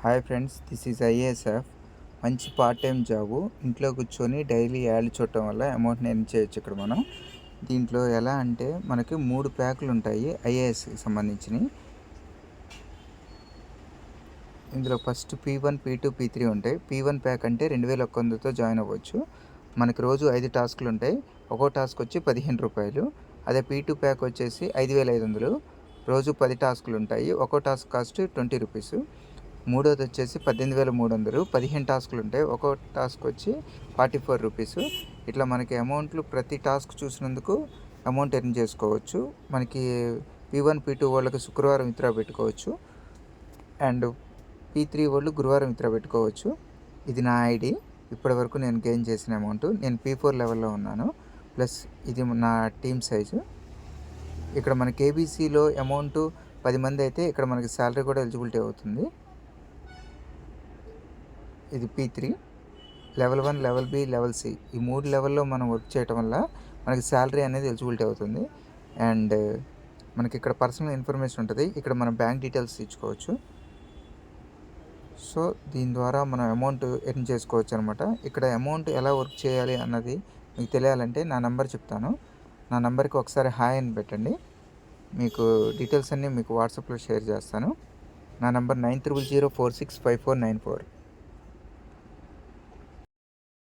Hi friends, this is IASF. మంచి part time job. ఇంట్లో కూర్చొని డైలీ యాడ్లు చూడటం వల్ల అమౌంట్ని ఎర్న్ చేయొచ్చు. ఇక్కడ మనం దీంట్లో ఎలా అంటే మనకి 3 ప్యాకులు ఉంటాయి ఐఏఎస్కి సంబంధించినవి. ఇందులో ఫస్ట్ P1, P2, P3 ఉంటాయి. P1 ప్యాక్ అంటే 2100తో జాయిన్ అవ్వచ్చు. మనకి రోజు 5 టాస్కులు ఉంటాయి. ఒక్కో టాస్క్ వచ్చి ₹15. అదే P2 ప్యాక్ వచ్చేసి 5500, రోజు 10 టాస్కులు ఉంటాయి. ఒక్కో టాస్క్ కాస్ట్ ₹20. మూడోది వచ్చేసి 18300, 15 టాస్కులు ఉంటాయి. ఒక్కో టాస్క్ వచ్చి ₹44. ఇట్లా మనకి అమౌంట్లు ప్రతి టాస్క్ చూసినందుకు అమౌంట్ ఎర్న్ చేసుకోవచ్చు. మనకి P1, P2 వాళ్ళకి శుక్రవారం విత్డ్రా పెట్టుకోవచ్చు. అండ్ P3 వాళ్ళు గురువారం విత్డ్రా పెట్టుకోవచ్చు. ఇది నా ఐడి. ఇప్పటివరకు నేను గెయిన్ చేసిన అమౌంట్. నేను P4 లెవెల్లో ఉన్నాను. ప్లస్ ఇది నా టీమ్ సైజు. ఇక్కడ మనకి ఏబీసీలో అమౌంట్ 10 మంది అయితే ఇక్కడ మనకి శాలరీ కూడా ఎలిజిబిలిటీ అవుతుంది. ఇది P3 level 1, level B, level C, ఈ 3 లెవెల్లో మనం వర్క్ చేయటం వల్ల మనకి శాలరీ అనేది ఎలిజిబిలిటీ అవుతుంది. అండ్ మనకి ఇక్కడ పర్సనల్ ఇన్ఫర్మేషన్ ఉంటుంది. ఇక్కడ మనం బ్యాంక్ డీటెయిల్స్ ఇచ్చుకోవచ్చు. సో దీని ద్వారా మనం అమౌంట్ ఎర్న్ చేసుకోవచ్చు అనమాట. ఇక్కడ అమౌంట్ ఎలా వర్క్ చేయాలి అన్నది మీకు తెలియాలంటే నా నెంబర్ చెప్తాను. నా నెంబర్కి ఒకసారి హాయ్ అని పెట్టండి. మీకు డీటెయిల్స్ అన్నీ మీకు వాట్సాప్లో షేర్ చేస్తాను. నా నెంబర్ 9000465494.